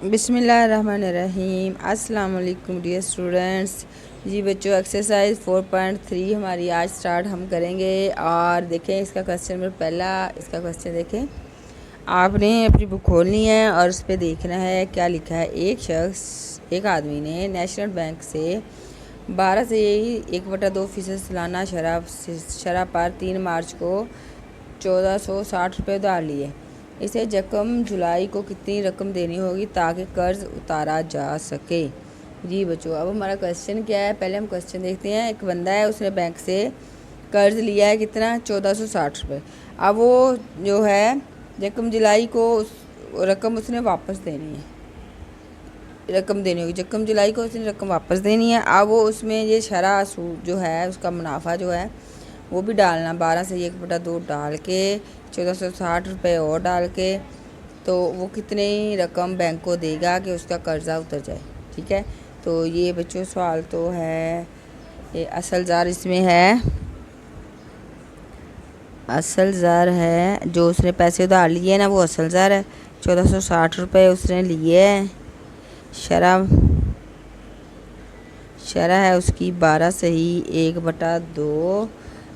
बिस्मिल्लाहिर्रहमानिर्रहीम। अस्सलाम वालेकुम डियर स्टूडेंट्स। जी बच्चों, एक्सरसाइज 4.3 हमारी आज स्टार्ट हम करेंगे। और देखें इसका क्वेश्चन नंबर पहला, इसका क्वेश्चन देखें। आपने अपनी बुक खोलनी है और उस पर देखना है क्या लिखा है। एक आदमी ने नेशनल बैंक से 12 से 1/2% सालाना शरह पर 3 मार्च को 1460 रुपये उधार लिए। इसे यकम जुलाई को कितनी रकम देनी होगी ताकि कर्ज उतारा जा सके। जी बच्चों, अब हमारा क्वेश्चन क्या है, पहले हम क्वेश्चन देखते हैं। एक बंदा है, उसने बैंक से कर्ज लिया है कितना, 1460 रुपये। अब वो जो है यकम जुलाई को रकम उसने वापस देनी है, रकम देनी होगी। यकम जुलाई को उसने रकम वापस देनी है। अब वो उसमें ये शरह सूद जो है, उसका मुनाफा जो है वो भी डालना, 12 से 1/2 डाल के 1460 रुपये और डाल के, तो वो कितनी रकम बैंक को देगा कि उसका कर्ज़ा उतर जाए। ठीक है, तो ये बच्चों सवाल तो है, ये असल ज़ार इसमें है, असल ज़ार है। जो उसने पैसे उधार लिए ना वो असल ज़ार है। 1460 रुपये उसने लिए है। शरह है उसकी 12 से ही 1/2।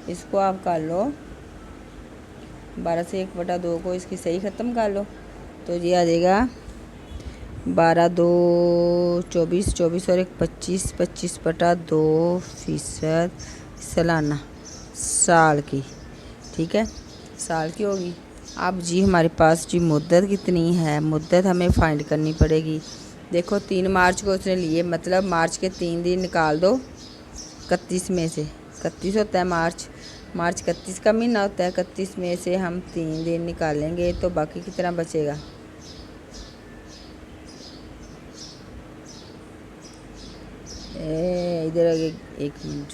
इसको आप कर लो, 12 से 1/2 को इसकी सही ख़त्म कर लो तो ये आ जाएगा 12 2 24, 24 और 1 25, 25/2% सालाना, साल की। ठीक है, साल की होगी। अब जी हमारे पास जी मुद्दत कितनी है, मुद्दत हमें फाइंड करनी पड़ेगी। देखो 3 मार्च को उसने लिए, मतलब मार्च के 3 दिन निकाल दो 31 में से। 31 होता है मार्च 31 का महीना होता है। 31 में से हम 3 दिन निकालेंगे तो बाकी कितना बचेगा। इधर एक मिनट,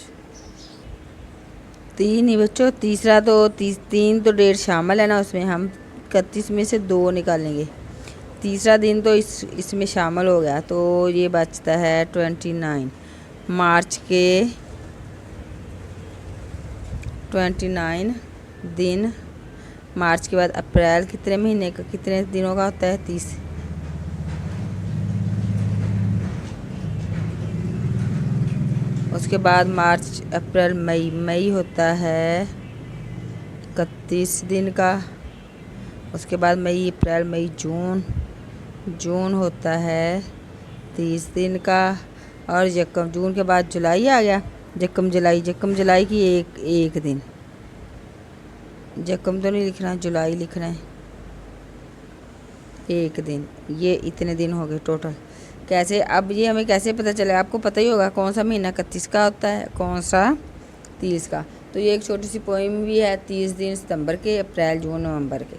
3 ही बच्चों। तीसरा तो 3 तो डेट शामिल है ना उसमें, हम 31 में से 2 निकालेंगे। तीसरा दिन तो इसमें शामिल हो गया, तो ये बचता है 29 मार्च के 29 दिन। मार्च के बाद अप्रैल कितने महीने का, कितने दिनों का होता है, 30। उसके बाद मार्च अप्रैल मई होता है 31 दिन का। उसके बाद मई अप्रैल मई जून होता है 30 दिन का। और जून के बाद जुलाई आ गया। यकम जुलाई की एक दिन, यकम तो नहीं लिखना, जुलाई लिखना है, एक दिन। ये इतने दिन हो गए टोटल। कैसे, अब ये हमें कैसे पता चले, आपको पता ही होगा कौन सा महीना 31 का होता है, कौन सा 30 का। तो ये एक छोटी सी पोइम भी है। 30 दिन सितंबर के, अप्रैल जून नवंबर के।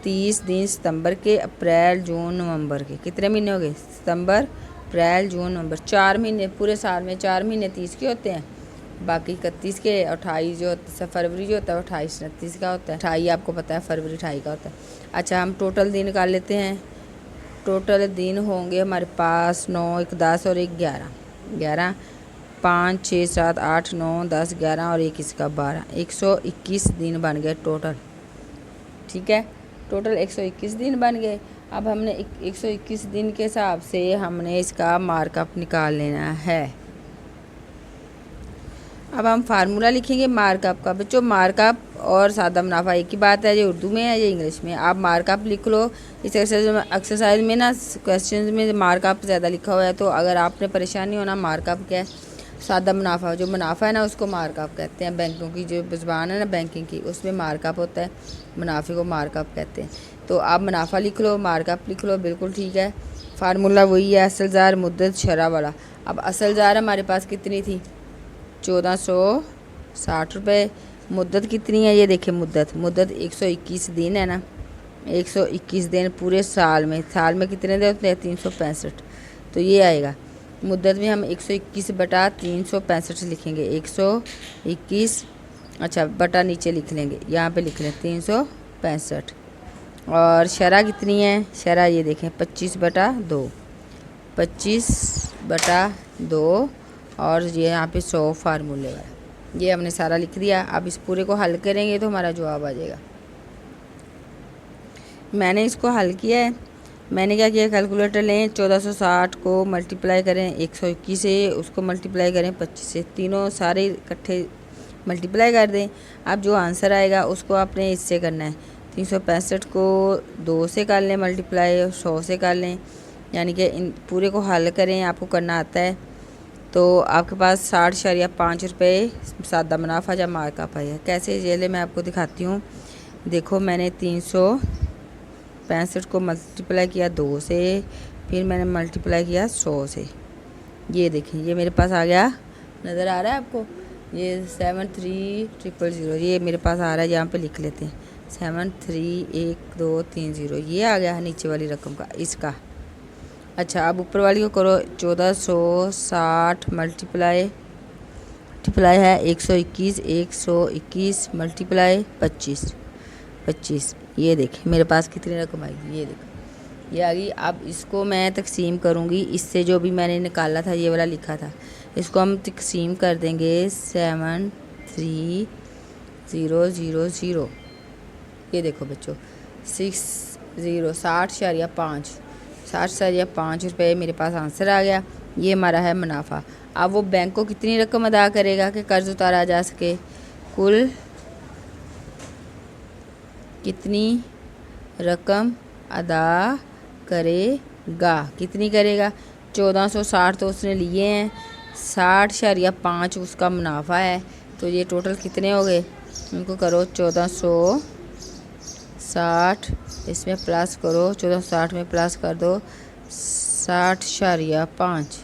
30 दिन सितंबर के, अप्रैल जून नवंबर के। कितने महीने हो गए, सितंबर अप्रैल जून नवंबर, 4 महीने। पूरे साल में 4 महीने 30 के होते हैं, बाकी 31 के। 28 जो होता है फरवरी जो होता है 28 29 का होता है। 28 आपको पता है फरवरी 28 का होता है। अच्छा, हम टोटल दिन निकाल लेते हैं। टोटल दिन होंगे हमारे पास 9 1 10 और 1 11 5 6 7 8 9 10 11 और 1 इसका 12, 121 दिन बन गए टोटल। ठीक है, टोटल 121 दिन बन गए। अब हमने 121 दिन के हिसाब से हमने इसका मार्कअप निकाल लेना है। अब हम फार्मूला लिखेंगे मार्कअप का। बच्चों मार्कअप और सादा मुनाफा एक ही बात है, ये उर्दू में है ये इंग्लिश में। आप मार्कअप लिख लो। इस एक्सरसाइज में ना क्वेश्चन में मार्कअप ज़्यादा लिखा हुआ है, तो अगर आपने परेशानी होना, मार्कअप क्या है, सादा मुनाफा। जो मुनाफा है ना उसको मार्कअप कहते हैं। बैंकों की जो ज़बान है ना बैंकिंग की, उसमें मार्कअप होता है, मुनाफे को मार्कअप कहते हैं। तो आप मुनाफा लिख लो, मार्कअप लिख लो, बिल्कुल ठीक है। फार्मूला वही है, असल ज़ार मुद्दत शरह वाला। अब असल ज़ार हमारे पास कितनी थी, 1460 रुपये। मुद्दत कितनी है, ये देखें, मुद्दत 121 दिन है ना। 121 दिन पूरे साल में कितने दिन होते हैं, 365। तो ये आएगा, मुद्दत में हम 121/365 लिखेंगे। 121, अच्छा बटा नीचे लिख लेंगे, यहाँ पे लिख लें 365। और शरह कितनी है, शरह ये देखें 25/2, 25/2। और ये यहाँ पे 100 फार्मूले है। ये हमने सारा लिख दिया। अब इस पूरे को हल करेंगे तो हमारा जवाब आ जाएगा। मैंने इसको हल किया है, मैंने क्या किया, कैलकुलेटर लें, 1460 को मल्टीप्लाई करें 121 से, उसको मल्टीप्लाई करें 25 से, तीनों सारे इकट्ठे मल्टीप्लाई कर दें। अब जो आंसर आएगा उसको आपने इससे करना है, 365 को 2 से कर लें मल्टीप्लाई, 100 से कर लें, यानी कि इन पूरे को हल करें, आपको करना आता है। तो आपके पास 60.5 रुपये सादा मुनाफा या मार्कअप है। कैसे ये मैं आपको दिखाती हूँ। देखो, मैंने 365 को मल्टीप्लाई किया 2 से, फिर मैंने मल्टीप्लाई किया 100 से। ये देखिए, ये मेरे पास आ गया, नज़र आ रहा है आपको, ये 73000, ये मेरे पास आ रहा है। यहाँ पे लिख लेते हैं 73123 ये आ गया है नीचे वाली रकम का, इसका। अच्छा, अब ऊपर वाली को करो, 1460 मल्टीप्लाई है 121 मल्टीप्लाई 25, ये देखें मेरे पास कितनी रकम आएगी, ये देखो ये आ गई। अब इसको मैं तकसीम करूँगी, इससे जो भी मैंने निकाला था, ये वाला लिखा था, इसको हम तकसीम कर देंगे 73000। ये देखो बच्चों, 60.5 रुपये मेरे पास आंसर आ गया। ये हमारा है मुनाफा। अब वो बैंक को कितनी रकम अदा करेगा कि कर्ज उतारा जा सके, कुल कितनी रकम अदा करेगा, कितनी करेगा, 1460 तो उसने लिए हैं, 60.5 उसका मुनाफा है, तो ये टोटल कितने हो गए, उनको करो 1460, इसमें प्लस करो, 1460 में प्लस कर दो 60.5,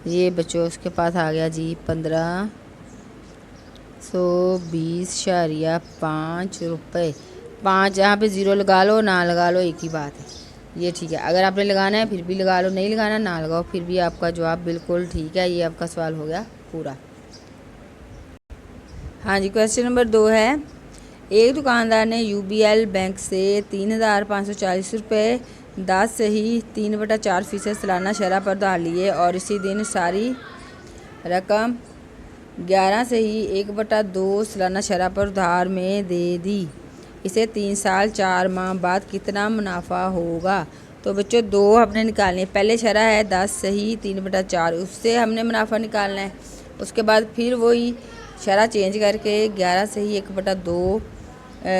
ये बच्चों उसके पास आ गया जी 1520.5 रुपये। 5 यहाँ पे ज़ीरो लगा लो, ना लगा लो, एक ही बात है, ये ठीक है। अगर आपने लगाना है फिर भी लगा लो, नहीं लगाना ना लगाओ, फिर भी आपका जवाब बिल्कुल ठीक है। ये आपका सवाल हो गया पूरा। हाँ जी, क्वेश्चन नंबर 2 है, एक दुकानदार ने UBL बैंक से 3540 रुपये 10 से ही 3/4% सालाना शरह पर उधार लिए और इसी दिन सारी रकम 11 से ही 1/2 सालाना शरह पर उधार में दे दी। इसे 3 साल 4 माह बाद कितना मुनाफा होगा। तो बच्चों, दो हमने निकालने, पहले शरह है 10 से ही 3/4, उससे हमने मुनाफा निकालना है। उसके बाद फिर वही शरह चेंज करके 11 से ही 1/2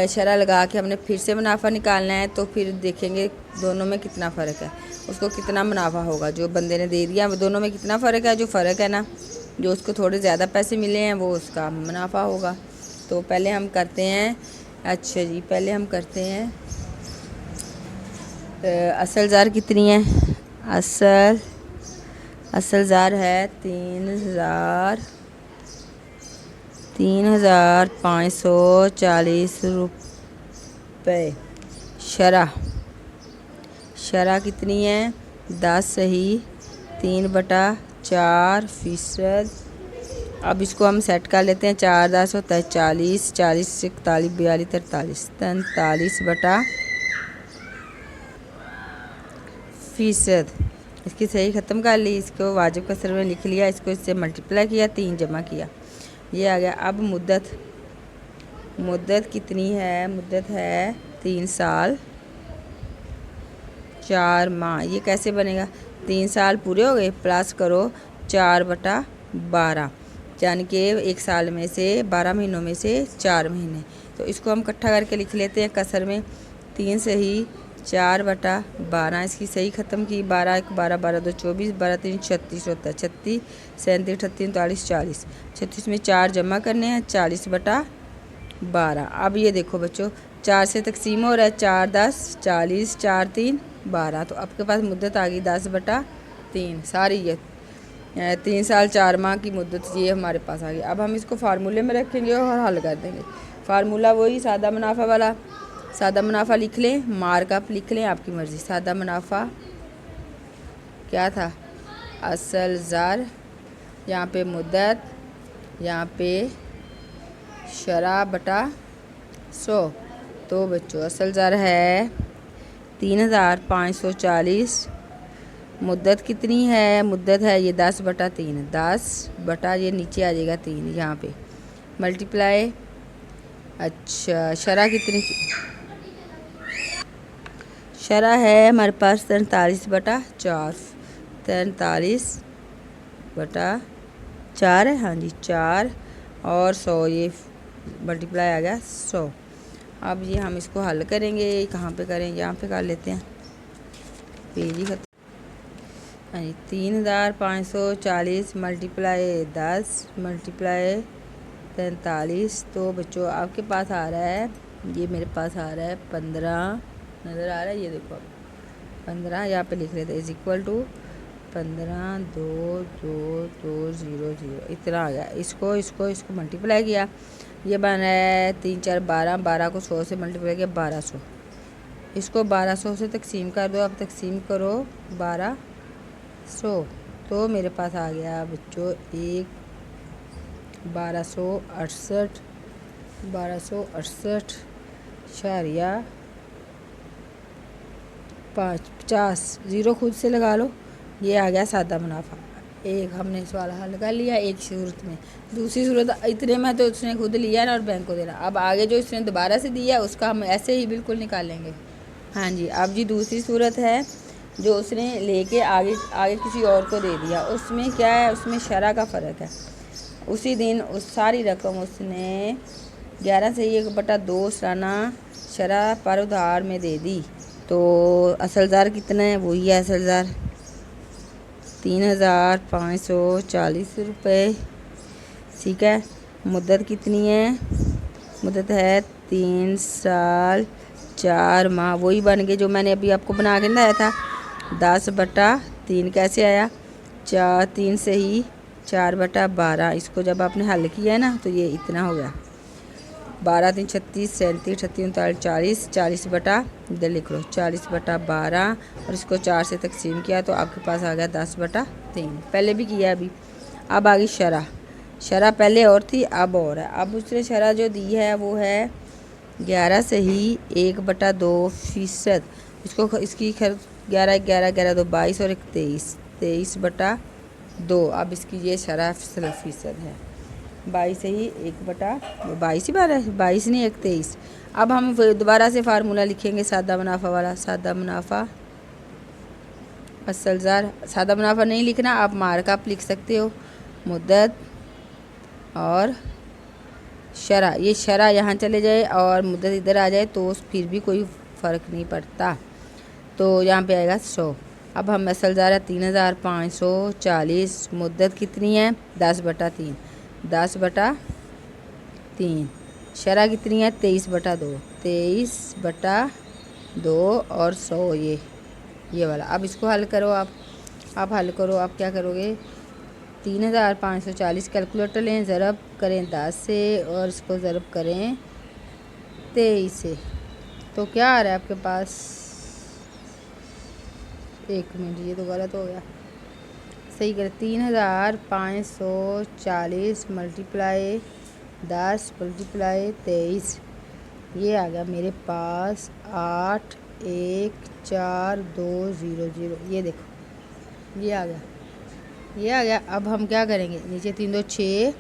शरह लगा के हमने फिर से मुनाफा निकालना है। तो फिर देखेंगे दोनों में कितना फ़र्क है, उसको कितना मुनाफा होगा। जो बंदे ने दे दिया दोनों में कितना फ़र्क है, जो फ़र्क है ना, जो उसको थोड़े ज़्यादा पैसे मिले हैं वो उसका मुनाफा होगा। तो पहले हम करते हैं, अच्छा जी, पहले हम करते हैं असल ज़ार कितनी है, असल ज़ार है 3540 रुपये। शरह कितनी है, 10 सही 3/4%। अब इसको हम सेट कर लेते हैं, 4 10 होता है 40, 40 से 41 42 43, 43%। इसकी सही ख़त्म कर ली, इसको वाजिब कसर में लिख लिया, इसको इससे मल्टीप्लाई किया, 3 जमा किया, ये आ गया। अब मुद्दत कितनी है, मुद्दत है 3 साल 4 माह। ये कैसे बनेगा, 3 साल पूरे हो गए, प्लस करो 4/12, यानी कि 1 साल में से 12 महीनों में से 4 महीने। तो इसको हम इकट्ठा करके लिख लेते हैं कसर में, 3 से ही 4/12, इसकी सही ख़त्म की, 12 1 12 12 2 24, 12 3 36 होता है, 36 37 38 39 40, 36 में 4 जमा करने हैं, 40/12। अब ये देखो बच्चों, 4 से तकसीम हो रहा है, 4 10 40, 4 3 12, तो आपके पास मुद्दत आ गई 10/3 सारी। ये 3 साल 4 माह की मुद्दत ये हमारे पास आ गई। अब हम इसको फार्मूले में रखेंगे और हल कर देंगे। फार्मूला वही सादा मुनाफा वाला, सादा मुनाफा लिख लें, मार्कअप लिख लें, आपकी मर्ज़ी। सादा मुनाफा क्या था, असल ज़ार, यहाँ पे मुद्दत, यहाँ पे शरह बटा 100। तो बच्चों, असल ज़ार है 3540, मुद्दत कितनी है, मुद्दत है ये 10/3, 10 बटा ये नीचे आ जाएगा 3 यहाँ पे, मल्टीप्लाई। अच्छा, शरह शरह है हमारे पास 43/4, 43/4 है, हाँ जी 4 और 100, ये मल्टीप्लाई आ गया 100। अब ये हम इसको हल करेंगे, कहाँ पे करें, यहाँ पे कर लेते हैं, पेज ही खत्म। हाँ जी 3540 मल्टीप्लाई 10 मल्टीप्लाई 43, तो बच्चों आपके पास आ रहा है, ये मेरे पास आ रहा है 15, नज़र आ रहा है, ये देखो 15 यहाँ पे लिख लेते हैं, इज इक्वल टू 15 2 2 2 0 0, इतना आ गया। इसको मल्टीप्लाई किया, ये बना है 3 4 12, 12 को 100 से मल्टीप्लाई किया 1200, इसको 1200 से तकसीम कर दो, अब तकसीम करो 1200, तो मेरे पास आ गया बच्चों 1268.50, ज़ीरो खुद से लगा लो, ये आ गया सादा मुनाफा। एक हमने सवाल हल कर लिया एक सूरत में, दूसरी सूरत इतने में तो उसने खुद लिया ना और बैंक को देना। अब आगे जो इसने दोबारा से दिया उसका हम ऐसे ही बिल्कुल निकालेंगे। हाँ जी, अब जी दूसरी सूरत है जो उसने लेके आगे किसी और को दे दिया, उसमें क्या है, उसमें शरह का फ़र्क है। उसी दिन उस सारी रकम उसने 11 से 1/2 सालाना शरह पर उधार में दे दी, तो असलदार कितना है, वही है असलदार 3540 रुपये, ठीक है। मुद्दत कितनी है, मुद्दत है 3 साल 4 माह, वही बन गए जो मैंने अभी आपको बना के लाया था। 10/3 कैसे आया, 3 से ही 4/12, इसको जब आपने हल किया है ना तो ये इतना हो गया, 12 3 36 37 38 39 40, 40 बटा इधर लिख लो 40/12, और इसको 4 से तकसीम किया तो आपके पास आ गया 10/3, पहले भी किया अभी। अब आ गई शरह पहले और थी अब और है। अब उसने शरह जो दी है वो है 11 से ही 1/2%, इसको इसकी 11 11 11 2 22 और 23/2, अब इसकी ये शरह फ़ीसद है 22 से ही 1/22 ही 22 नहीं 1/23। अब हम दोबारा से फार्मूला लिखेंगे सादा मुनाफा वाला, सादा मुनाफा असलजार, सादा मुनाफा नहीं लिखना आप मार्कअप लिख सकते हो, मुद्दत और शरह, ये शरह यहाँ चले जाए और मुद्दत इधर आ जाए तो फिर भी कोई फ़र्क नहीं पड़ता, तो यहाँ पे आएगा 100। अब हम असलजार है 3540, मुद्दत कितनी है 10/3, 10/3, शरह कितनी है 23/2, 23/2 और 100 ये वाला। अब इसको हल करो आप हल करो, आप क्या करोगे, 3540 कैलकुलेटर लें, ज़रब करें 10 से और इसको ज़रब करें 23 से, तो क्या आ रहा है आपके पास, एक मिनट ये तो गलत हो गया, सही करें, 3540 मल्टीप्लाई 10 मल्टीप्लाई 23, ये आ गया मेरे पास 81420, ये देखो ये आ गया। अब हम क्या करेंगे, नीचे 3 2 6,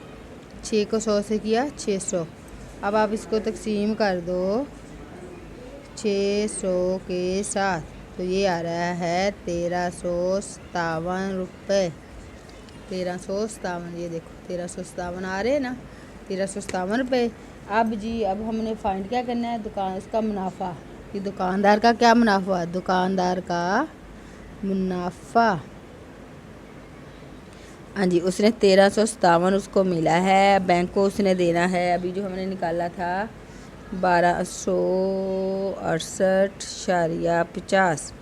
6 को 100 से किया 600, अब आप इसको तकसीम कर दो 600 के साथ, तो ये आ रहा है 1357 रुपये, 1357, ये देखो 1357 आ रहे हैं ना, 1357 रुपये। अब जी अब हमने फाइंड क्या करना है, दुकान उसका मुनाफा, कि दुकानदार का क्या मुनाफा, दुकानदार का मुनाफा, हाँ जी उसने 1357 उसको मिला है, बैंक को उसने देना है, अभी जो हमने निकाला था 1268.50,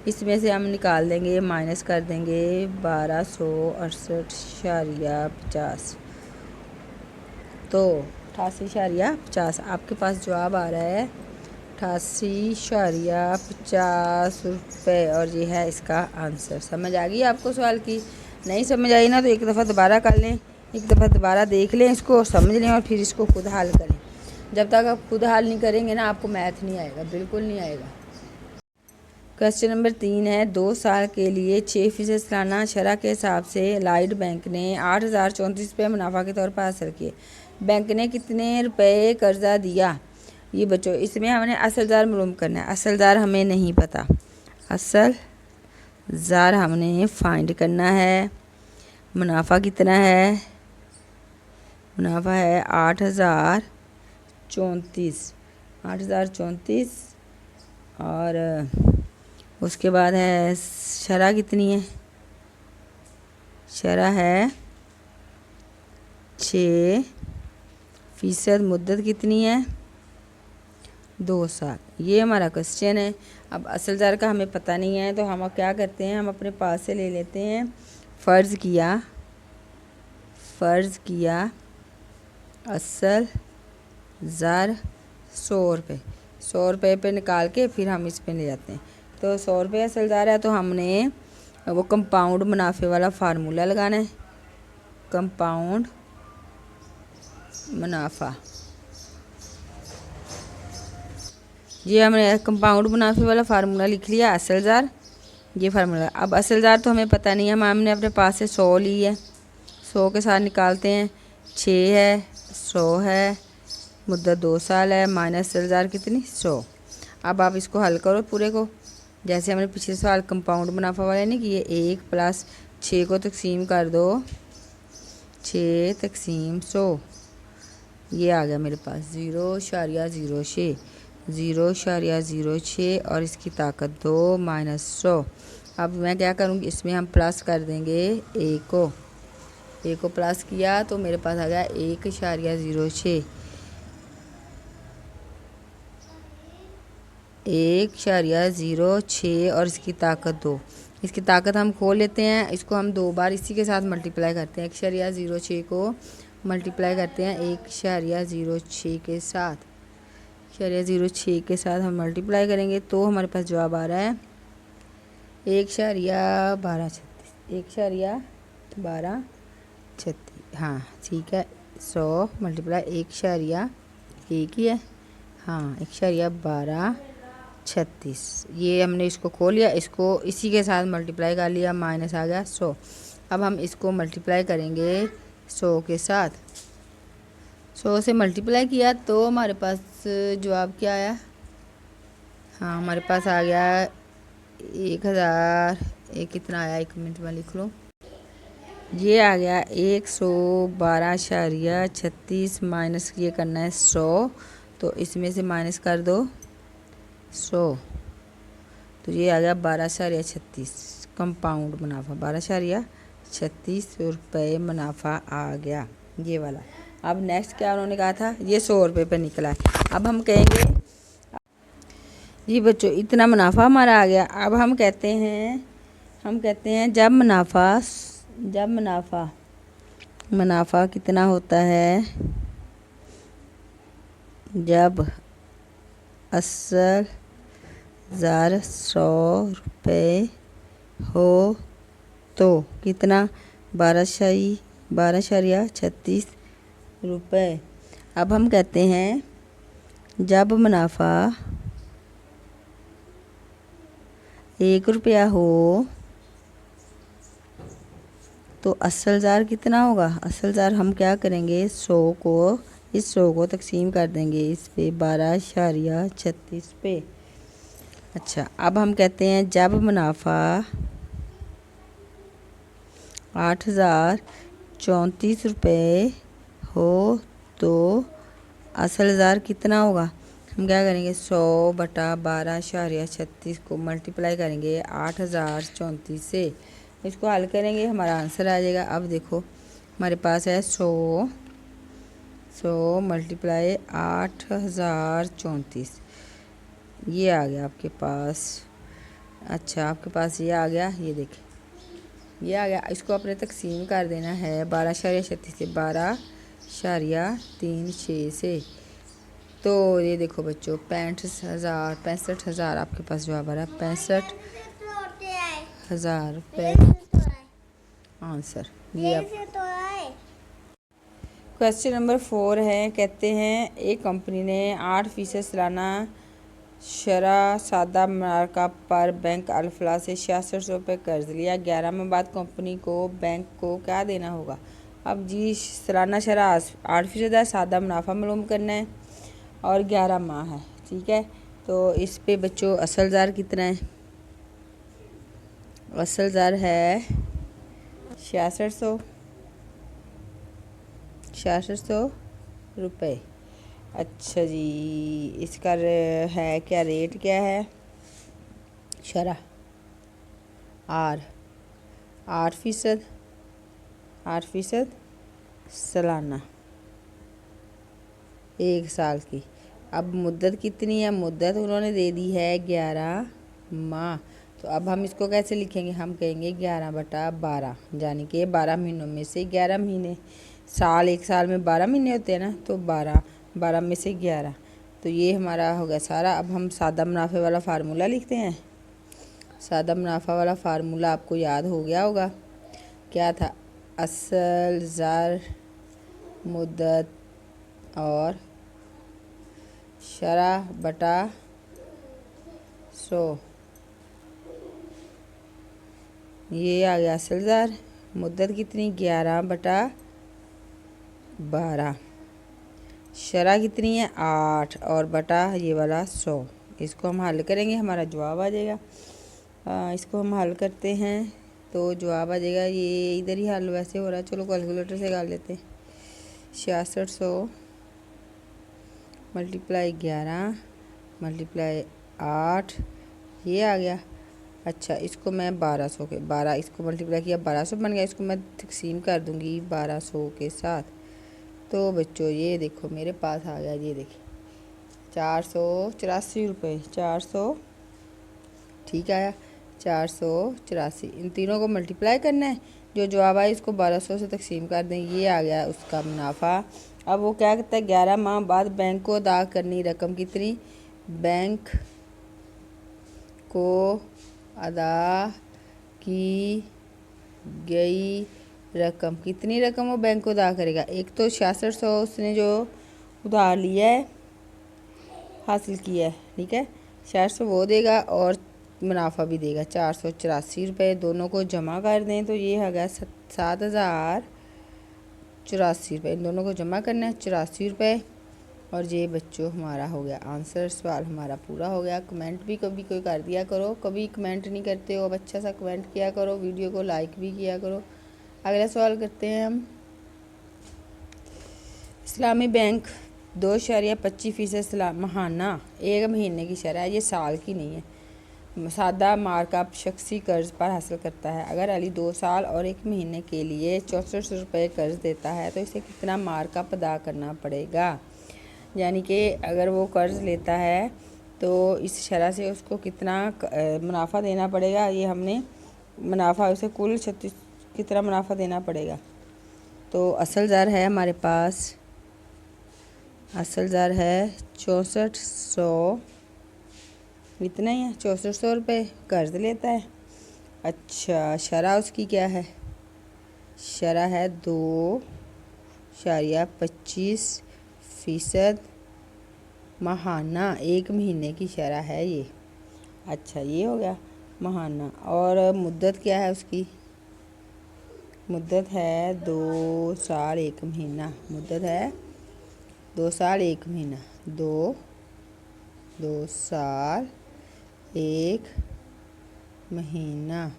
इसमें से हम निकाल देंगे, माइनस कर देंगे 1268.50, तो 88.50, आपके पास जवाब आ रहा है 88.50 रुपये, और ये है इसका आंसर। समझ आ गई आपको सवाल की, नहीं समझ आई ना तो एक दफ़ा दोबारा कर लें, एक दफ़ा दोबारा देख लें इसको, समझ लें और फिर इसको खुद हल करें। जब तक आप खुद हल नहीं करेंगे ना आपको मैथ नहीं आएगा, बिल्कुल नहीं आएगा। क्वेश्चन नंबर 3 है, 2 साल के लिए 6% सालाना शरह के हिसाब से लाइट बैंक ने 8034 रुपये मुनाफा के तौर पर हासिल किए। बैंक ने कितने रुपए कर्जा दिया, ये बच्चों इसमें हमने असल ज़ार मालूम करना है। असल ज़ार हमें नहीं पता, असल ज़ार हमने फाइंड करना है। मुनाफा कितना है? मुनाफा है 8034, 8034। और उसके बाद है शरह कितनी है? शरह है 6%। मुद्दत कितनी है? 2 साल। ये हमारा क्वेश्चन है। अब असल ज़ार का हमें पता नहीं है, तो हम क्या करते हैं, हम अपने पास से ले लेते हैं। फ़र्ज़ किया असल ज़ार 100 रुपये, 100 रुपये पे निकाल के फिर हम इस पे ले जाते हैं। तो 100 रुपये असल ज़ार है, तो हमने वो कंपाउंड मुनाफे वाला फार्मूला लगाना है। कंपाउंड मुनाफा, ये हमने कंपाउंड मुनाफे वाला फार्मूला लिख लिया। असल ज़ार ये फार्मूला। अब असल ज़ार तो हमें पता नहीं है, हमने अपने पास से 100 ली है, 100 के साथ निकालते हैं। 6 है, 100 है, मुद्दत 2 साल है, माइनस असल ज़ार कितनी? 100। अब आप इसको हल करो पूरे को, जैसे हमने पिछले सवाल कंपाउंड मुनाफा वाले ने किए। 1 + 6 को तकसीम कर दो, 6 तकसीम 100। ये आ गया मेरे पास 0.06, 0.06 और इसकी ताकत 2 - 100। अब मैं क्या करूँगी, इसमें हम प्लस कर देंगे ए को प्लस किया तो मेरे पास आ गया 1.06, 1.06 और इसकी ताकत 2। इसकी ताकत हम खोल लेते हैं, इसको हम 2 बार इसी के साथ मल्टीप्लाई करते हैं। 1.06 को मल्टीप्लाई करते हैं 1.06 के साथ, 1.06 के साथ हम मल्टीप्लाई करेंगे तो हमारे पास जवाब आ रहा है 1.1236, 1.1236। हाँ ठीक है, 100 × 1.1 ही है। हाँ 1.1236। ये हमने इसको खोल लिया, इसको इसी के साथ मल्टीप्लाई कर लिया, माइनस आ गया 100। अब हम इसको मल्टीप्लाई करेंगे 100 के साथ। 100 से मल्टीप्लाई किया तो हमारे पास जवाब क्या आया? हाँ हमारे पास आ गया 1000, एक कितना आया, 1 मिनट में लिख लो। ये आ गया 112.36 माइनस ये करना है 100, तो इसमें से माइनस कर दो 100, तो ये आ गया 12.36 कंपाउंड मुनाफा, 12.36 रुपये मुनाफा आ गया ये वाला। अब नेक्स्ट क्या उन्होंने कहा था, ये 100 रुपये पर निकला है। अब हम कहेंगे जी बच्चों इतना मुनाफा हमारा आ गया। अब हम कहते हैं जब मुनाफा कितना होता है, जब असल ज़ार 100 रुपये हो तो कितना? 12.36 रुपये। अब हम कहते हैं जब मुनाफा 1 रुपया हो तो असल ज़ार कितना होगा? असल ज़ार हम क्या करेंगे, 100 को तकसीम कर देंगे इस पे 12.36 पे। अच्छा अब हम कहते हैं जब मुनाफा 8034 रुपये हो तो असल ज़ार कितना होगा? हम क्या करेंगे, 100 बटा 12.36 को मल्टीप्लाई करेंगे 8034 से, इसको हल करेंगे हमारा आंसर आ जाएगा। अब देखो हमारे पास है 100 मल्टीप्लाई 8034, ये आ गया आपके पास। अच्छा आपके पास ये आ गया, ये देखिए ये आ गया। इसको अपने तकसीम कर देना है 12.36 से, 12.36 से, तो ये देखो बच्चों 65,000 आपके पास जवाब आ रहा है, 65,000 रुपये आंसर। ये आप क्वेश्चन नंबर 4 है। कहते हैं एक कंपनी ने 8% सालाना शरह सादा मार्का पर बैंक अल्फला से 6600 रुपये कर्ज लिया। 11 में बाद कंपनी को बैंक को क्या देना होगा? अब जी सालाना शरह 8% है, सादा मुनाफा मालूम करना है और 11 माह है। ठीक है, तो इस पे बच्चों असल ज़र कितना है? असल ज़र है 6600 रुपये। अच्छा जी, इसका है क्या रेट, क्या है? शरह 8%, 8% सालाना 1 साल की। अब मुद्दत कितनी है? मुद्दत उन्होंने दे दी है 11 माह। तो अब हम इसको कैसे लिखेंगे? हम कहेंगे 11/12, यानी कि 12 महीनों में से 11 महीने। साल, 1 साल में 12 महीने होते हैं ना, तो 12 में से 11। तो ये हमारा हो गया सारा। अब हम सादा मुनाफे वाला फार्मूला लिखते हैं। सादा मुनाफा वाला फार्मूला आपको याद हो गया होगा, क्या था? असल ज़र, मुद्दत और शरह बटा 100। ये आ गया असल ज़र। मुद्दत कितनी? 11/12। शरह कितनी है? 8, और बटा ये वाला 100। इसको हम हल करेंगे, हमारा जवाब आ जाएगा। इसको हम हल करते हैं तो जवाब आ जाएगा। ये इधर ही हल वैसे हो रहा है, चलो कैलकुलेटर से कर लेते हैं। 6600 मल्टीप्लाई 11 मल्टीप्लाई 8, ये आ गया। अच्छा, इसको मैं 1200 के 12, इसको मल्टीप्लाई किया 1200 बन गया। इसको मैं तकसीम कर दूंगी 1200 के साथ। तो बच्चों ये देखो मेरे पास आ गया, ये देखिए 484 रुपये। 400, ठीक आया, 484। इन तीनों को मल्टीप्लाई करना है, जो जवाब आए इसको 1200 से तकसीम कर दें। ये आ गया उसका मुनाफा। अब वो क्या कहता है? 11 माह बाद बैंक को अदा करनी रकम कितनी? बैंक को अदा की गई रकम कितनी? रकम वो बैंक को अदा करेगा। एक तो 6600 उसने जो उधार लिया है, हासिल किया है, ठीक है, 6600 वो देगा और मुनाफा भी देगा 484 रुपये। दोनों को जमा कर दें तो ये हो गया 7084 रुपये। इन दोनों को जमा करना है 84 रुपये। और ये बच्चों हमारा हो गया आंसर। सवाल हमारा पूरा हो गया। कमेंट भी कभी कोई कर दिया करो, कभी कमेंट नहीं करते हो, अब अच्छा सा कमेंट किया करो, वीडियो को लाइक भी किया करो। अगला सवाल करते हैं हम। इस्लामी बैंक 2.25% महाना 1 महीने की शरह है, ये साल की नहीं है। सादा मार्कअप शख्सी कर्ज पर हासिल करता है। अगर अली 2 साल और 1 महीने के लिए 6400 रुपये कर्ज देता है तो इसे कितना मार्कअप अदा करना पड़ेगा? यानी कि अगर वो कर्ज़ लेता है तो इस शरह से उसको कितना मुनाफा देना पड़ेगा। ये हमने मुनाफा उसे कुल 36 कितना मुनाफा देना पड़ेगा। तो असल ज़र है हमारे पास, असल ज़र है 6400, इतना ही है, 6400 रुपये कर्ज़ लेता है। अच्छा, शरह उसकी क्या है? शरह है 2.25% महाना, 1 महीने की शरह है ये। अच्छा, ये हो गया महाना। और मुद्दत क्या है उसकी? मुद्दत है 2 साल 1 महीना। मुद्दत है 2 साल 1 महीना। 2 साल 1 महीना।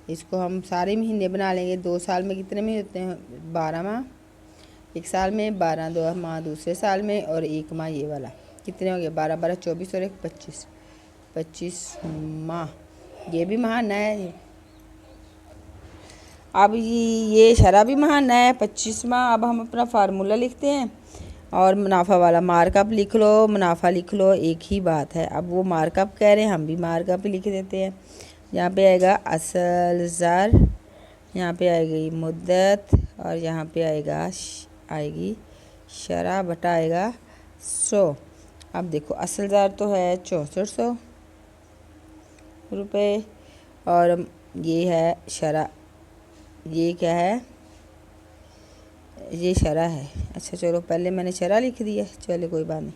इसको हम सारे महीने बना लेंगे। 2 साल में कितने महीने होते हैं? 12 माह। 1 साल में 12, 2 माह दूसरे साल में, और 1 माह ये वाला। कितने हो गए? 12 12 24 और 1 25, 25 माह। ये भी महाना है। अब ये शरह भी महाना है 25 माह। अब हम अपना फार्मूला लिखते हैं और मुनाफा वाला मार्कअप लिख लो, मुनाफा लिख लो, एक ही बात है। अब वो मार्कअप कह रहे हैं, हम भी मार्कअप लिख देते हैं। यहाँ पे आएगा असल ज़र, यहाँ पे आएगी मुद्दत, और यहाँ पे आएगी शरह बटा आएगा 100। अब देखो असल ज़र तो है 6400 रुपये, और ये है शरह, ये क्या है? ये शरह है। अच्छा चलो, पहले मैंने शरह लिख दिया, चलो कोई बात नहीं।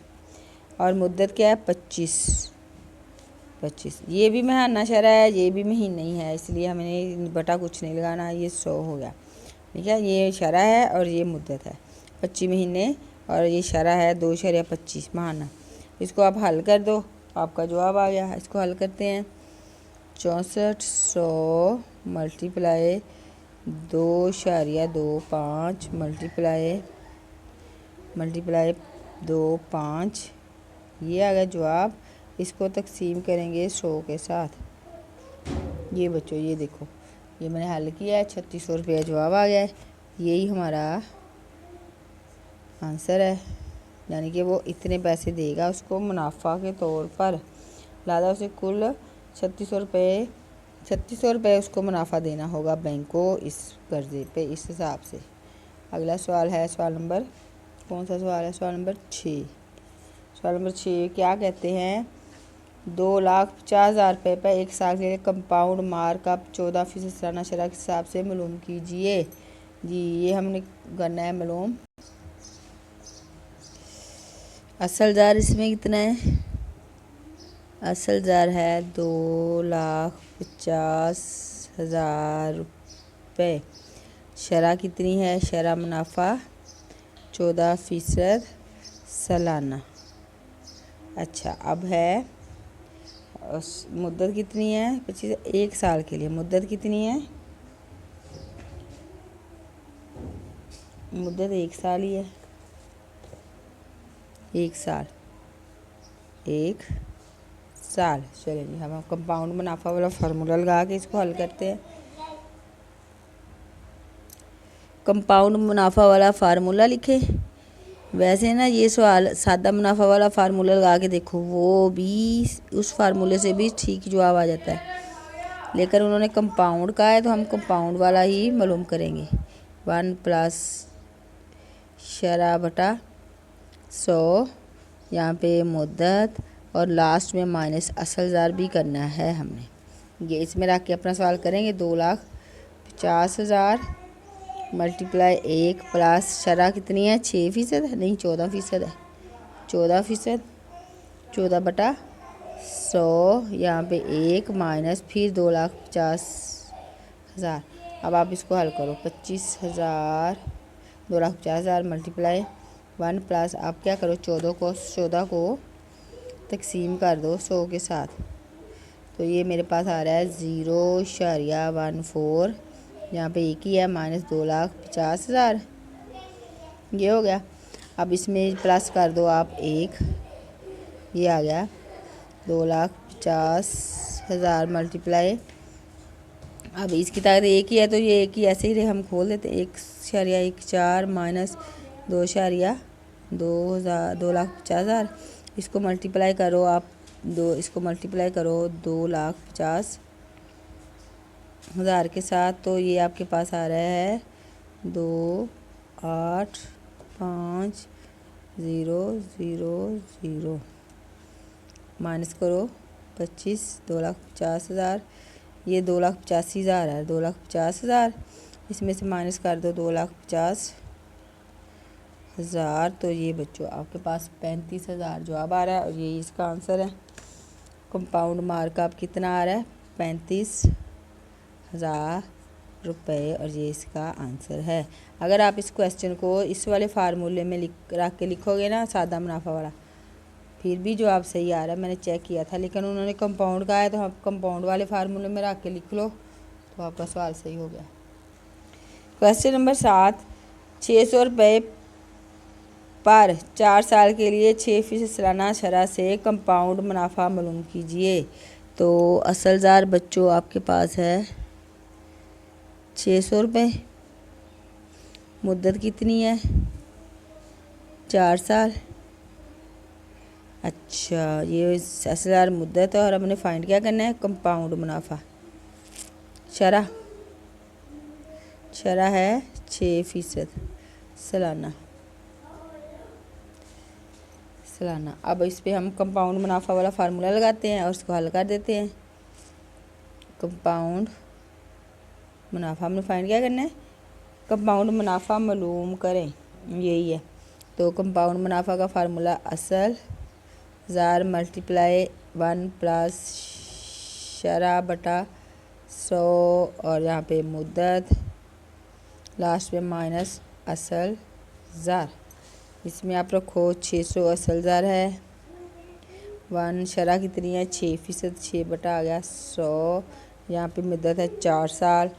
और मुद्दत क्या है? 25। ये भी महाना शरह है, ये भी महीना ही है, इसलिए हमें बटा कुछ नहीं लगाना, ये 100 हो गया। ठीक है, ये शरह है और ये मुद्दत है 25 महीने, और ये शरह है 2.25 महाना। इसको आप हल कर दो, आपका जवाब आ गया। इसको हल करते हैं। 6400 मल्टीप्लाई 2.25 मल्टीप्लाई 2 5, ये आ गया जवाब। इसको तकसीम करेंगे 100 के साथ। ये बच्चों ये देखो, ये मैंने हल किया है, 3600 रुपया जवाब आ गया है। यही हमारा आंसर है, यानी कि वो इतने पैसे देगा उसको मुनाफा के तौर पर, लिहाजा उसे कुल 3600 रुपये उसको मुनाफा देना होगा बैंक को इस कर्जे पे, इस हिसाब से। अगला सवाल है सवाल नंबर, कौन सा सवाल है? सवाल नंबर 6। सवाल नंबर 6 क्या कहते हैं? 2,50,000 रुपये पर 1 साल के लिए कंपाउंड मार्कअप 14% सालाना शरह के हिसाब से मालूम कीजिए। जी ये हमने करना है मालूम। असल ज़र इसमें कितना है? असल ज़र है 2,50,000 रुपये। शरह कितनी है? शरह मुनाफा 14% सालाना। अच्छा अब है मुद्दत कितनी है? 25, 1 साल के लिए मुद्दत कितनी है? मुद्दत 1 साल ही है। 1 साल, 1 साल। चलिए जी हम कंपाउंड मुनाफा वाला फार्मूला लगा के इसको हल करते हैं। कंपाउंड मुनाफा वाला फार्मूला लिखे। वैसे ना ये सवाल सादा मुनाफा वाला फार्मूला लगा के देखो, वो भी उस फार्मूले से भी ठीक जवाब आ जाता है, लेकिन उन्होंने कंपाउंड कहा है तो हम कंपाउंड वाला ही मालूम करेंगे। 1 प्लस शरह बटा 100, यहाँ पे मुद्दत और लास्ट में माइनस असल ज़र भी करना है हमने। ये इसमें रख के अपना सवाल करेंगे। 2,50,000 मल्टीप्लाई 1 प्लस शरह कितनी है? 6% है, नहीं 14% है। 14%, 14 बटा 100, यहाँ पे 1 माइनस फिर 2,50,000। अब आप इसको हल करो। 25,000 2,50,000 मल्टीप्लाई 1 प्लस आप क्या करो, 14 को तकसीम कर दो 100 के साथ, तो ये मेरे पास आ रहा है 0.14। यहाँ पे एक ही है, माइनस 2,50,000, ये हो गया। अब इसमें प्लस कर दो आप 1, ये आ गया 2,50,000 मल्टीप्लाई। अब इसकी ताकत एक ही है तो ये एक ही ऐसे ही हम खोल देते हैं। 1.14 माइनस 2,50,000, इसको मल्टीप्लाई करो आप इसको मल्टीप्लाई करो 2,50,000 के साथ, तो ये आपके पास आ रहा है 2,8,5,0,0,0 माइनस करो 25, 2,50,000, ये 2,85,000 है। 2,50,000 इसमें से माइनस कर दो 2,50,000, तो ये बच्चों आपके पास 35,000 जवाब आ रहा है और ये इसका आंसर है। कंपाउंड मार्कअप कितना आ रहा है? 35,000 रुपये, और ये इसका आंसर है। अगर आप इस क्वेश्चन को इस वाले फार्मूले में रख के लिखोगे ना, सादा मुनाफा वाला, फिर भी जवाब सही आ रहा है। मैंने चेक किया था, लेकिन उन्होंने कंपाउंड कहा है तो आप कंपाउंड वाले फार्मूले में रख के लिख लो तो आपका सवाल सही हो गया। Question number 7। 600 रुपये पर 4 साल के लिए 6% सालाना शरह से कंपाउंड मुनाफा मालूम कीजिए। तो असल ज़र बच्चों आपके पास है 600 रुपये। मुद्दत कितनी है? 4 साल। अच्छा ये असल ज़र मुद्दत है और हमने फाइंड क्या करना है? कंपाउंड मुनाफा। शरह है 6% सालाना। अब इस पे हम कंपाउंड मुनाफा वाला फार्मूला लगाते हैं और उसको हल कर देते हैं। कंपाउंड मुनाफा हमने फाइंड क्या करना है? कंपाउंड मुनाफा मालूम करें, यही है। तो कंपाउंड मुनाफा का फार्मूला असल ज़र मल्टीप्लाई 1 प्लस शरह बटा 100, और यहाँ पे मुद्दत, लास्ट में माइनस असल ज़र। इसमें आप रखो 600 असल ज़र है 1 शरह कितनी है 6%, 6 आ गया 100। यहाँ पे मुद्दत है 4 साल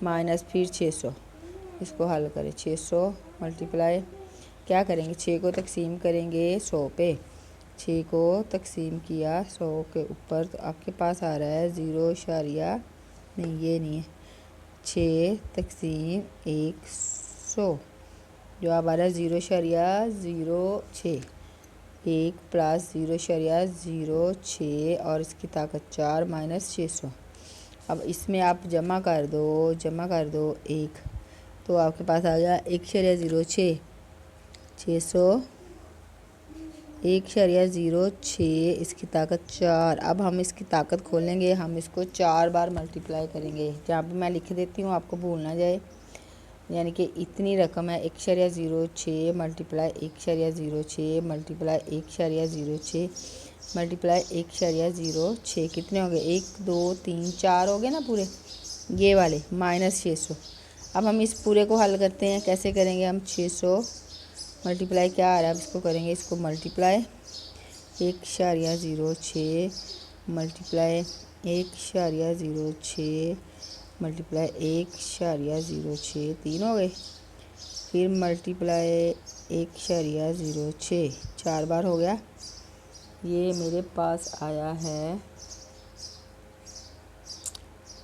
माइनस फिर 600। इसको हल करें 600 मल्टीप्लाई क्या करेंगे 6 को तकसीम करेंगे 100 पे। 6 को तकसीम किया 100 के ऊपर तो आपके पास आ रहा है 0 नहीं ये नहीं है 6 तकसीम 100 जवाब आ रहा है 0,06। 1 प्लस 0,06 और इसकी ताकत 4 माइनस 600। अब इसमें आप जमा कर दो 1 तो आपके पास आ गया 1,06। 600 1,06 इसकी ताकत 4। अब हम इसकी ताकत खोलेंगे, हम इसको 4 बार मल्टीप्लाई करेंगे। जहाँ पे मैं लिख देती हूँ आपको भूल ना जाए, यानी कि इतनी रकम है 1,06 मल्टीप्लाई 1,06 मल्टीप्लाई 1,06 मल्टीप्लाई 1,06 कितने हो गए 1 2 3 4 हो गए ना पूरे ये वाले माइनस 600। अब हम इस पूरे को हल करते हैं, कैसे करेंगे हम 600 मल्टीप्लाई क्या आ रहा है, अब इसको करेंगे इसको मल्टीप्लाई 1,06 मल्टीप्लाई 1,06 मल्टीप्लाई 1,06 3 हो गए। फिर मल्टीप्लाई 1,06 4 बार हो गया। ये मेरे पास आया है,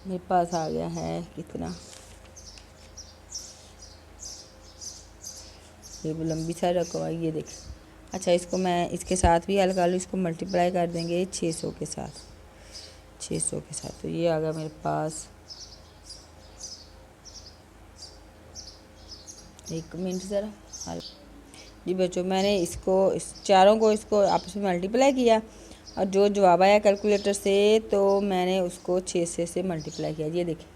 मेरे पास आ गया है कितना, ये लंबी सा रकम है ये देख। अच्छा इसको मैं इसके साथ भी हल कर लूँ, इसको मल्टीप्लाई कर देंगे 600 के साथ 600 के साथ तो ये आ गया मेरे पास। एक मिनट ज़रा हल जी बच्चों, मैंने इसको इस चारों को इसको आपस में मल्टीप्लाई किया और जो जवाब आया कैलकुलेटर से तो मैंने उसको 600 से मल्टीप्लाई किया। ये देखिए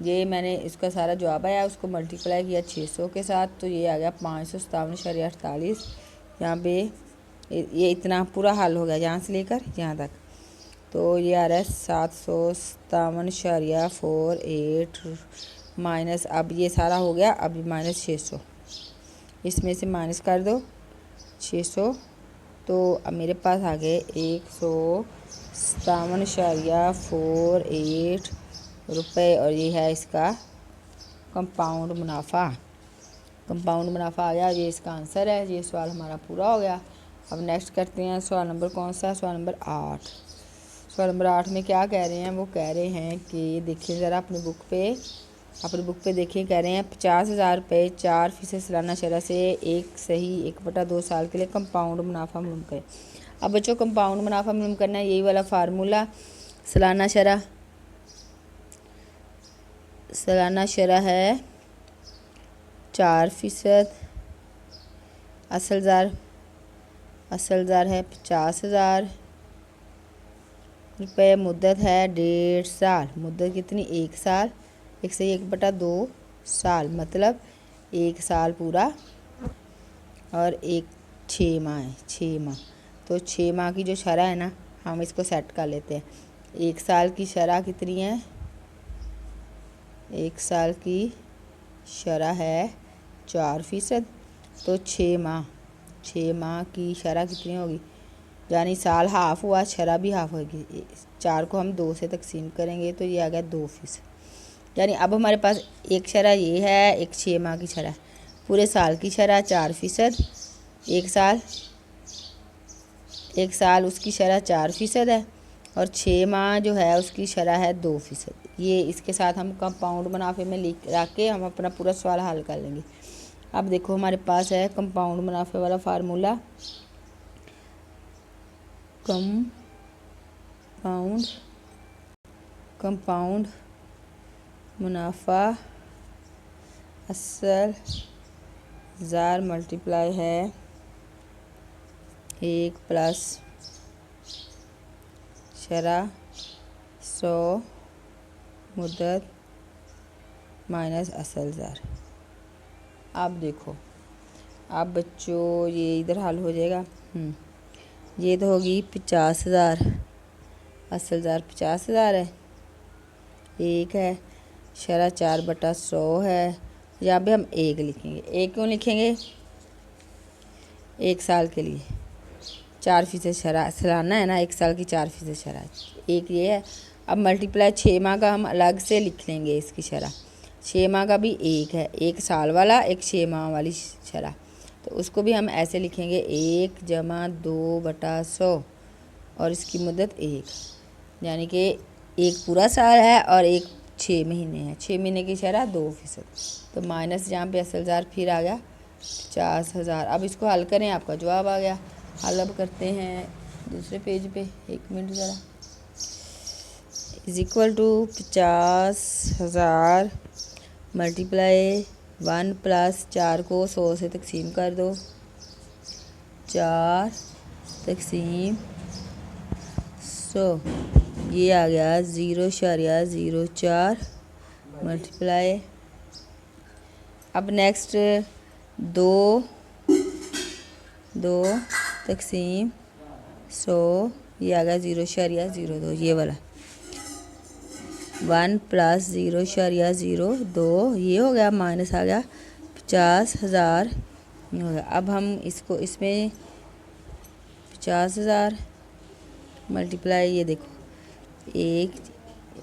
ये मैंने इसका सारा जवाब आया उसको मल्टीप्लाई किया 600 के साथ तो ये आ गया 557.48। यहाँ पे ये इतना पूरा हल हो गया यहाँ से लेकर यहाँ तक, तो ये आ रहा है 757.48 माइनस, अब ये सारा हो गया, अब माइनस 600 इसमें से माइनस कर दो 600 तो अब मेरे पास आ गए 157.48 रुपये और ये है इसका कंपाउंड मुनाफा। कंपाउंड मुनाफा आ गया, ये इसका आंसर है। ये सवाल हमारा पूरा हो गया। अब नेक्स्ट करते हैं सवाल नंबर कौन सा, सवाल नंबर 8। सवाल नंबर 8 में क्या कह रहे हैं, वो कह रहे हैं कि देखिए ज़रा अपनी बुक पे देखिए, कह रहे हैं 50,000 रुपये 4% सालाना शरह से एक सही 1/2 साल के लिए कंपाउंड मुनाफा मालूम करें। अब बच्चों कंपाउंड मुनाफा मालूम करना है, यही वाला फार्मूला सालाना शरह है 4%, असल ज़र है 50,000 रुपये, मुद्दत है 1.5 साल। मुद्दत कितनी 1 साल, 1 से 1/2 साल मतलब 1 साल पूरा और 6 माह है 6 माह। तो 6 माह की जो शरह है ना हम इसको सेट कर लेते हैं। 1 साल की शरह कितनी है, 1 साल की शरह है 4%, तो 6 माह की शरह कितनी होगी, यानी साल हाफ हुआ शरह भी हाफ होगी। 4 को हम 2 से तकसीम करेंगे तो ये आ गया 2%। यानी अब हमारे पास एक शरह ये है, एक 6 माह की शरह, पूरे साल की शरह 4%, एक साल उसकी शरह 4% है और 6 माह जो है उसकी शरह है 2%। ये इसके साथ हम कंपाउंड मुनाफे में रख के हम अपना पूरा सवाल हल कर लेंगे। अब देखो हमारे पास है कंपाउंड मुनाफे वाला फार्मूला, कंपाउंड मुनाफा असल ज़र मल्टीप्लाई है 1 प्लस शरह 100 मुद्दत माइनस असल ज़र। अब देखो अब बच्चों ये इधर हल हो जाएगा। ये तो होगी 50,000, असल ज़र 50,000 है, एक है शरह 4/100 है, यहाँ पे हम 1 लिखेंगे। 1 क्यों लिखेंगे, 1 साल के लिए 4% शरह सालाना है ना, 1 साल की 4% शरह, एक ये है। अब मल्टीप्लाई 6 माह का हम अलग से लिख लेंगे इसकी शरह। 6 माह का भी एक है, 1 साल वाला, एक 6 माह वाली शरह, तो उसको भी हम ऐसे लिखेंगे 1 जमा 2/100 और इसकी मुद्दत 1, यानी कि एक पूरा साल है और एक 6 महीने है। 6 महीने की शरह 2%, तो माइनस यहाँ पे असल जार फिर आ गया 50,000। अब इसको हल करें, आपका जवाब आ गया। हल अब करते हैं दूसरे पेज पे, 1 मिनट ज़रा। Is equal to 50,000 multiply 1 plus 4 को 100 से तकसीम कर दो, 4 तकसीम 100, ये आ गया 0.04 मल्टीप्लाई। अब नेक्स्ट 2 तकसीम 100, ये आ गया 0.02, ये वाला 1 प्लस 0.02, ये हो गया, माइनस आ गया 50,000 हो गया। अब हम इसको इसमें 50,000 मल्टीप्लाई, ये देखो एक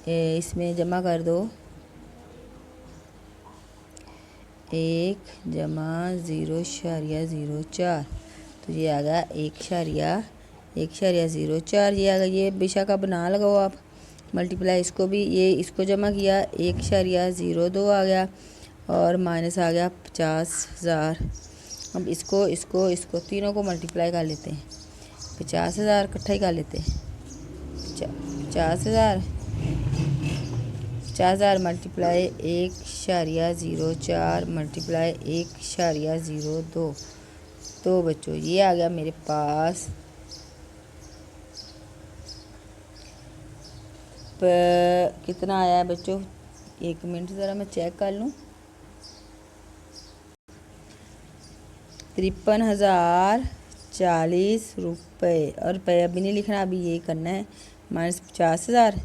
इसमें जमा कर दो, 1 जमा 0.04, तो ये आ गया 1.04, ये आ गया। ये बेशक अब ना लगाओ आप मल्टीप्लाई, इसको भी, ये इसको जमा किया 1.02 आ गया और माइनस आ गया 50,000। अब इसको तीनों को मल्टीप्लाई कर लेते हैं, 50,000 इकट्ठा ही कर लेते हैं, 50,000 मल्टीप्लाई 1.04 मल्टीप्लाई 1.02, तो बच्चों ये आ गया मेरे पास कितना आया है बच्चों, 1 मिनट ज़रा मैं चेक कर लूँ। 53,040 रुपये, और रुपये अभी नहीं लिखना, अभी ये करना है माइनस 50,000।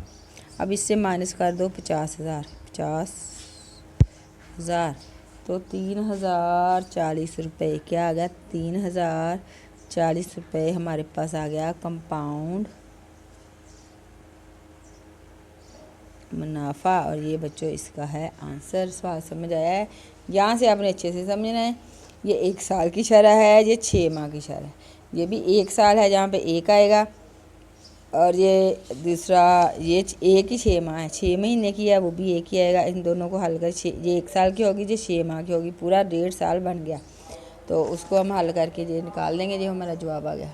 अब इससे माइनस कर दो 50,000, तो 3,040 रुपये, क्या आ गया 3,040 रुपये हमारे पास आ गया कंपाउंड मुनाफा। और ये बच्चों इसका है आंसर। सवाल समझ आया है? यहाँ से आपने अच्छे से समझना है। ये 1 साल की शरह है, ये 6 माह की शरह है, ये भी 1 साल है जहाँ पे 1 आएगा, और ये दूसरा ये 1 ही 6 माह है, 6 महीने की है, वो भी 1 ही आएगा। इन दोनों को हल कर, ये 1 साल की होगी, ये 6 माह की होगी, पूरा 1.5 साल बन गया। तो उसको हम हल करके ये निकाल देंगे, जो हमारा जवाब आ गया।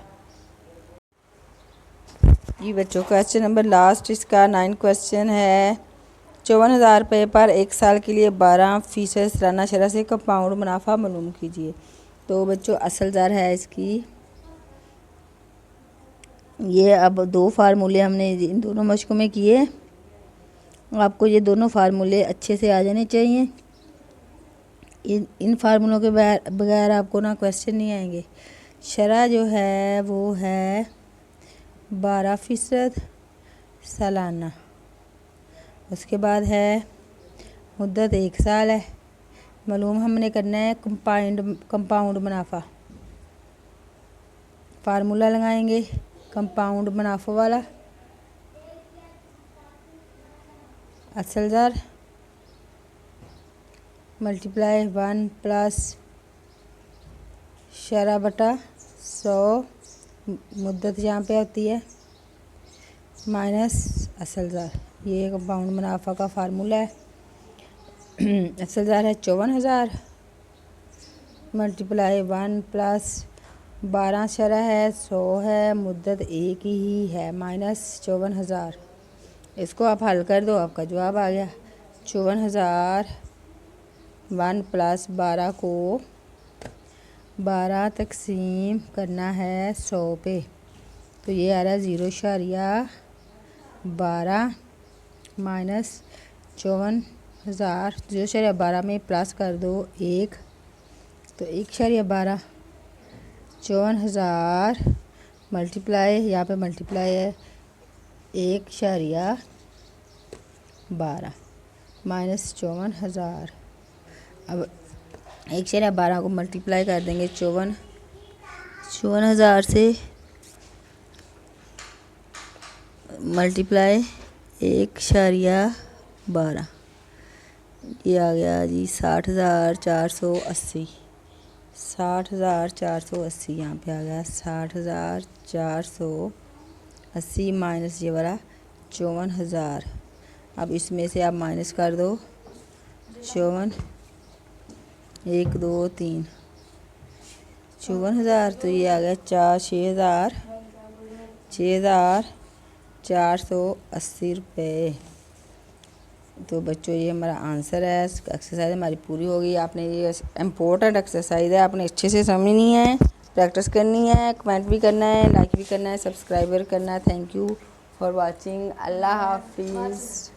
ये बच्चों क्वेश्चन नंबर लास्ट इसका 9 क्वेश्चन है। 54,000 रुपये पर 1 साल के लिए 12% सालाना शरह से कंपाउंड मुनाफा मालूम कीजिए। तो बच्चों असल ज़र है इसकी ये। अब 2 फार्मूले हमने इन दोनों मशकों में किए, आपको ये दोनों फार्मूले अच्छे से आ जाने चाहिए। इन फार्मूलों के बगैर आपको ना क्वेश्चन नहीं आएंगे। शरह जो है वो है 12% सालाना, उसके बाद है मुद्दत 1 साल है, मालूम हमने करना है कंपाउंड मुनाफा। फार्मूला लगाएंगे कंपाउंड मुनाफा वाला, असल ज़र मल्टीप्लाई 1 प्लस शरह बटा 100, मुद्दत यहाँ पे होती है, माइनस असल ज़र। ये कंपाउंड मुनाफा का फार्मूला है। असल ज़र है 54,000 मल्टीप्लाई 1 प्लस 12 शरह है, 100 है, मुद्दत 1 ही है, माइनस 54,000। इसको आप हल कर दो, आपका जवाब आ गया 54,000। 1 प्लस 12 को 12 तकसीम करना है 100 पे, तो ये आ रहा है 0.12 माइनस 54,000। 0.12 में प्लस कर दो 1, तो 1.12। 54,000 मल्टीप्लाई, यहाँ पे मल्टीप्लाई है 1.12 माइनस 54,000। अब 1.12 को मल्टीप्लाई कर देंगे 54,000 से, मल्टीप्लाई 1.12, ये आ गया जी 60,480। 60,480 यहाँ पे आ गया 60,480 माइनस ये वाला 54,000। अब इसमें से आप माइनस कर दो 54, 1 2 3, 54,000, तो ये आ गया 6,480 रुपये। तो बच्चों ये हमारा आंसर है। एक्सरसाइज हमारी पूरी हो गई। आपने ये इम्पोर्टेंट एक्सरसाइज है, आपने अच्छे से समझनी है, प्रैक्टिस करनी है, कमेंट भी करना है, लाइक भी करना है, सब्सक्राइबर करना है। Thank you for watching. Allah हाफिज़।